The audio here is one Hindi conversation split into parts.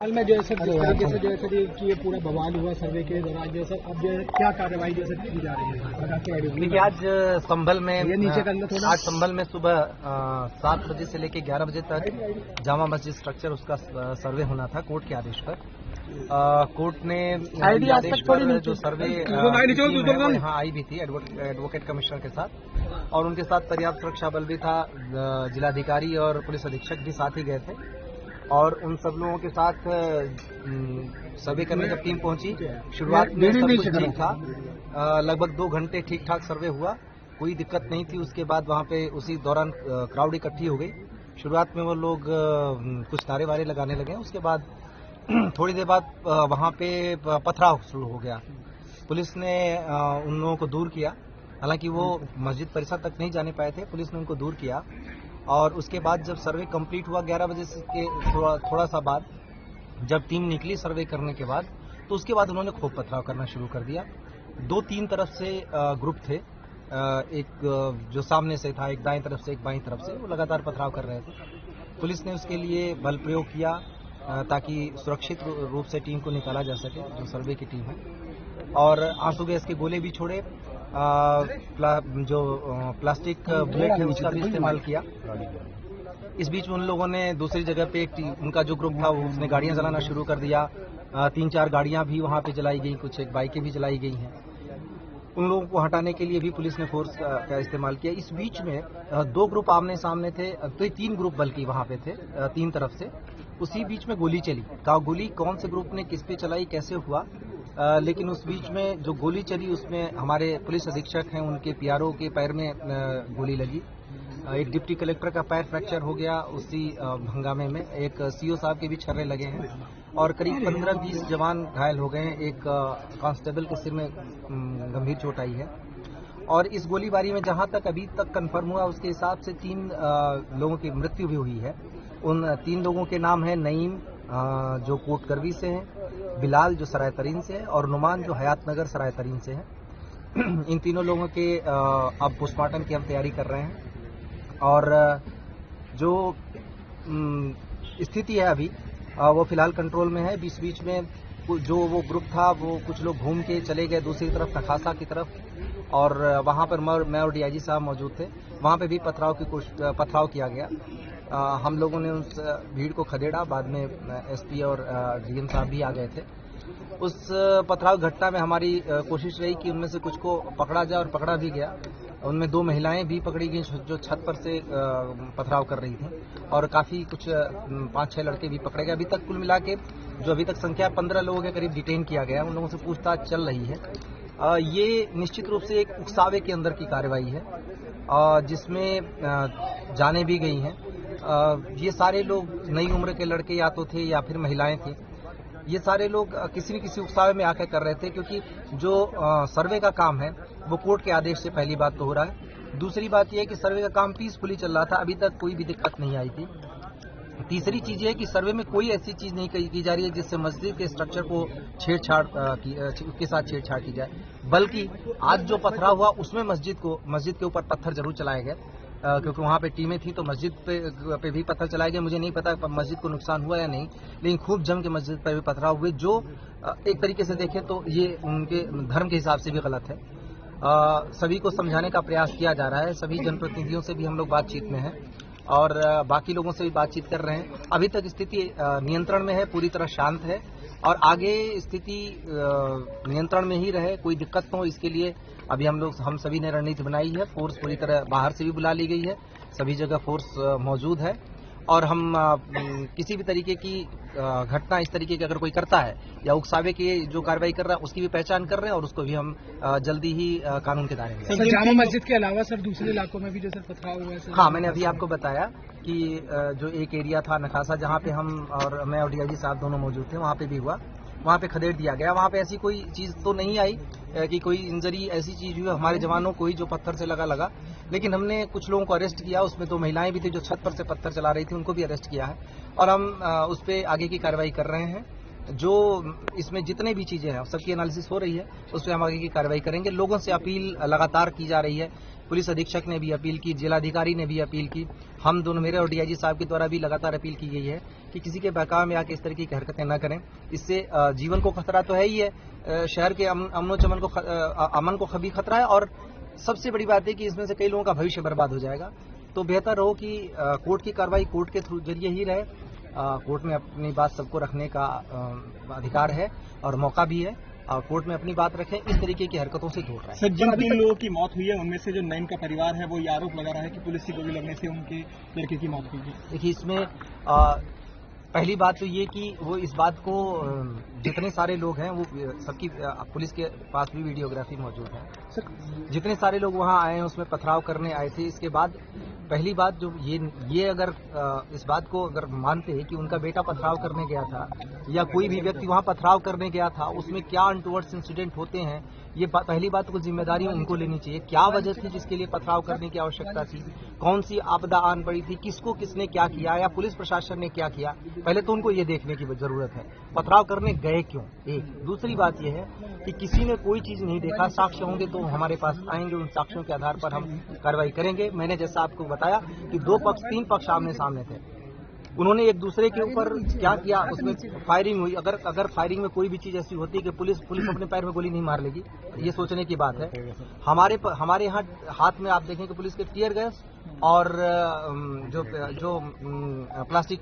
हाल में जो है सर जिस तरीके से जो है सर कि ये पूरा बवाल हुआ सर्वे के दौरान जो है सर अब जो है क्या कार्रवाई जो है सर की जा रही है? देखिए आज संभल में नीचे कर लो थोड़ा। आज संभल में सुबह 7 बजे से लेकर 11 बजे तक जामा मस्जिद स्ट्रक्चर उसका सर्वे होना था कोर्ट के आदेश पर। कोर्ट ने आदेश पर जो सर्वे यहाँ आई भी थी एडवोकेट कमिश्नर के साथ, और उनके साथ पर्याप्त सुरक्षा बल भी था। जिलाधिकारी और पुलिस अधीक्षक भी साथ ही गए थे, और उन सब लोगों के साथ सर्वे करने जब टीम पहुंची, शुरुआत में सब कुछ ठीक था। लगभग 2 घंटे ठीक ठाक सर्वे हुआ, कोई दिक्कत नहीं थी। उसके बाद वहां पे उसी दौरान क्राउड इकट्ठी हो गई। शुरुआत में वो लोग कुछ नारे वारे लगाने लगे, उसके बाद थोड़ी देर बाद वहां पे पथराव शुरू हो गया। पुलिस ने उन लोगों को दूर किया, हालांकि वो मस्जिद परिसर तक नहीं जाने पाए थे। पुलिस ने उनको दूर किया, और उसके बाद जब सर्वे कंप्लीट हुआ 11 बजे के थोड़ा सा बाद जब टीम निकली सर्वे करने के बाद, तो उसके बाद उन्होंने खूब पथराव करना शुरू कर दिया। 2-3 तरफ से ग्रुप थे, एक जो सामने से था, एक दाएं तरफ से, एक बाईं तरफ से, वो लगातार पथराव कर रहे थे। पुलिस ने उसके लिए बल प्रयोग किया ताकि सुरक्षित रूप से टीम को निकाला जा सके, जो सर्वे की टीम है, और आंसू गैस के गोले भी छोड़े। जो प्लास्टिक बुलेट है उसका भी इस्तेमाल किया। इस बीच में उन लोगों ने दूसरी जगह पे उनका जो ग्रुप था उसने गाड़ियां जलाना शुरू कर दिया। 3-4 गाड़ियां भी वहां पे जलाई गई, कुछ एक बाइकें भी जलाई गई हैं। उन लोगों को हटाने के लिए भी पुलिस ने फोर्स का इस्तेमाल किया। इस बीच में 2 ग्रुप आमने सामने थे, तो 3 ग्रुप बल्कि वहां पे थे 3 तरफ से। उसी बीच में गोली चली। गोली कौन से ग्रुप ने किस पे चलाई, कैसे हुआ, लेकिन उस बीच में जो गोली चली उसमें हमारे पुलिस अधीक्षक हैं, उनके पीआरओ के पैर में गोली लगी। एक डिप्टी कलेक्टर का पैर फ्रैक्चर हो गया उसी हंगामे में। एक सीओ साहब के भी छर्रे लगे हैं, और करीब 15-20 जवान घायल हो गए हैं। एक कांस्टेबल के सिर में गंभीर चोट आई है। और इस गोलीबारी में जहां तक अभी तक कंफर्म हुआ उसके हिसाब से 3 लोगों की मृत्यु भी हुई है। उन 3 लोगों के नाम है नईम जो कोट करवी से है, बिलाल जो सराय तरीन से है, और नुमान जो हयात नगर सराय तरीन से है। इन तीनों लोगों के अब पोस्टमार्टम की हम तैयारी कर रहे हैं, और जो स्थिति है अभी वो फिलहाल कंट्रोल में है। बीच में जो वो ग्रुप था वो कुछ लोग घूम के चले गए दूसरी तरफ, नखासा की तरफ, और वहां पर मैं और डीआईजी साहब मौजूद थे। वहां पे भी पथराव किया गया। हम लोगों ने उस भीड़ को खदेड़ा। बाद में एसपी और डीएम साहब भी आ गए थे। उस पथराव घटना में हमारी कोशिश रही कि उनमें से कुछ को पकड़ा जाए, और पकड़ा भी गया। उनमें 2 महिलाएं भी पकड़ी गई जो छत पर से पथराव कर रही थी, और काफी कुछ 5-6 लड़के भी पकड़े गए। अभी तक कुल मिला के जो अभी तक संख्या 15 लोगों के करीब डिटेन किया गया, उन लोगों से पूछताछ चल रही है। ये निश्चित रूप से एक उकसावे के अंदर की कार्रवाई है, जिसमें जाने भी गई हैं। ये सारे लोग नई उम्र के लड़के या तो थे या फिर महिलाएं थी। ये सारे लोग किसी न किसी उकसावे में आकर कर रहे थे, क्योंकि जो सर्वे का काम है वो कोर्ट के आदेश से पहली बात तो हो रहा है। दूसरी बात यह है कि सर्वे का काम पीसफुली चल रहा था, अभी तक कोई भी दिक्कत नहीं आई थी। तीसरी चीज है कि सर्वे में कोई ऐसी चीज नहीं की जा रही है जिससे मस्जिद के स्ट्रक्चर को छेड़छाड़ के साथ छेड़छाड़ की जाए, बल्कि आज जो पथराव हुआ उसमें मस्जिद के ऊपर पत्थर जरूर चलाए गए, क्योंकि वहां पे टीमें थी, तो मस्जिद पे भी पत्थर चलाए गए। मुझे नहीं पता मस्जिद को नुकसान हुआ या नहीं, लेकिन खूब जम के मस्जिद पर भी पथराव हुए, जो एक तरीके से देखें तो ये उनके धर्म के हिसाब से भी गलत है। सभी को समझाने का प्रयास किया जा रहा है। सभी जनप्रतिनिधियों से भी हम लोग बातचीत में हैं, और बाकी लोगों से भी बातचीत कर रहे हैं। अभी तक स्थिति नियंत्रण में है, पूरी तरह शांत है, और आगे स्थिति नियंत्रण में ही रहे, कोई दिक्कत न हो, इसके लिए अभी हम सभी ने रणनीति बनाई है। फोर्स पूरी तरह बाहर से भी बुला ली गई है, सभी जगह फोर्स मौजूद है, और हम किसी भी तरीके की घटना इस तरीके की अगर कोई करता है या उकसावे की जो कार्रवाई कर रहा है उसकी भी पहचान कर रहे हैं, और उसको भी हम जल्दी ही कानून के दायरे में। सर जामा मस्जिद के अलावा सर दूसरे इलाकों में भी जो सर पथराव हुआ है? हाँ, मैंने अभी आपको बताया कि जो एक एरिया था नखासा, जहाँ पे मैं और डीआईजी साहब दोनों मौजूद थे, वहाँ पे भी हुआ, वहाँ पे खदेड़ दिया गया। वहाँ पे ऐसी कोई चीज तो नहीं आई कि कोई इंजरी ऐसी चीज हुई हमारे जवानों को ही जो पत्थर से लगा, लेकिन हमने कुछ लोगों को अरेस्ट किया। उसमें 2 महिलाएं भी थी जो छत पर से पत्थर चला रही थी, उनको भी अरेस्ट किया है, और हम उस पर आगे की कार्रवाई कर रहे हैं। जो इसमें जितने भी चीजें हैं सबकी एनालिसिस हो रही है, उस पर हम आगे की कार्रवाई करेंगे। लोगों से अपील लगातार की जा रही है पुलिस अधीक्षक ने भी अपील की, जिलाधिकारी ने भी अपील की, हम दोनों, मेरे और डीआईजी साहब के द्वारा भी लगातार अपील की गई है कि किसी के बहकावे में आके इस तरीके की हरकतें न करें। इससे जीवन को खतरा तो है ही है, शहर के अमन को भी खतरा है, और सबसे बड़ी बात है कि इसमें से कई लोगों का भविष्य बर्बाद हो जाएगा। तो बेहतर हो कि कोर्ट की कार्रवाई कोर्ट के थ्रू जरिए ही रहे। कोर्ट में अपनी बात सबको रखने का अधिकार है और मौका भी है, और कोर्ट में अपनी बात रखें, इस तरीके की हरकतों से दूर रहें। सर, जिन 3 लोगों की मौत हुई है उनमें से जो नईम का परिवार है वो ये आरोप लगा रहा है कि पुलिस की गोली लगने से उनके लड़के की मौत हुई है। देखिए, इसमें पहली बात तो ये कि वो इस बात को, जितने सारे लोग हैं वो सबकी पुलिस के पास भी वीडियोग्राफी मौजूद है। जितने सारे लोग वहां आए हैं उसमें पथराव करने आए थे। इसके बाद पहली बात जो ये अगर इस बात को अगर मानते हैं कि उनका बेटा पथराव करने गया था या कोई भी व्यक्ति वहां पथराव करने गया था, उसमें क्या अनटूवर्ड्स इंसिडेंट होते हैं, ये पहली बात को जिम्मेदारी उनको लेनी चाहिए। क्या वजह थी जिसके लिए पथराव करने की आवश्यकता थी, कौन सी आपदा आन पड़ी थी, किसको किसने क्या किया या पुलिस प्रशासन ने क्या किया, पहले तो उनको ये देखने की जरूरत है। पथराव करने गए क्यों, एक। दूसरी बात यह है कि किसी ने कोई चीज नहीं देखा, साक्ष्य होंगे तो हमारे पास आएंगे, उन साक्ष्यों के आधार पर हम कार्रवाई करेंगे। मैंने जैसा आपको बताया कि 3 पक्ष आमने सामने थे, उन्होंने एक दूसरे के ऊपर क्या किया, उसमें फायरिंग हुई। अगर फायरिंग में कोई भी चीज ऐसी होती है कि पुलिस अपने पैर में गोली नहीं मार लेगी, ये सोचने की बात है। हमारे यहाँ हाथ में आप देखें कि पुलिस के टीयर गैस और जो प्लास्टिक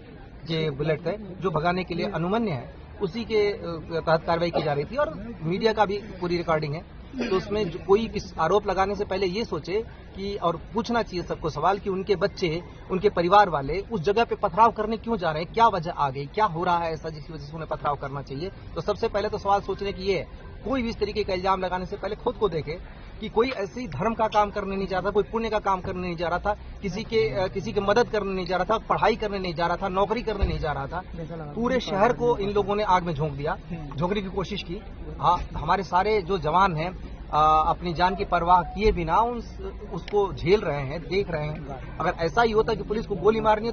के बुलेट है जो भगाने के लिए अनुमन्य है, उसी के तहत कार्रवाई की जा रही थी, और मीडिया का भी पूरी रिकॉर्डिंग है। तो उसमें कोई किस आरोप लगाने से पहले ये सोचे कि, और पूछना चाहिए सबको सवाल कि उनके बच्चे, उनके परिवार वाले उस जगह पे पथराव करने क्यों जा रहे हैं, क्या वजह आ गई, क्या हो रहा है ऐसा जिसकी वजह से उन्हें पथराव करना चाहिए। तो सबसे पहले तो सवाल सोचने की ये है, कोई भी इस तरीके का इल्जाम लगाने से पहले खुद को देखे कि कोई ऐसी धर्म का काम करने नहीं जा रहा था, कोई पुण्य का काम करने नहीं जा रहा था, किसी के मदद करने नहीं जा रहा था, पढ़ाई करने नहीं जा रहा था, नौकरी करने नहीं जा रहा था। पूरे शहर को इन लोगों ने आग में झोंक दिया, झोंकने की कोशिश की। हमारे सारे जो जवान हैं अपनी जान की परवाह किए बिना उसको झेल रहे हैं, देख रहे हैं। अगर ऐसा ही होता कि पुलिस को गोली मारनी है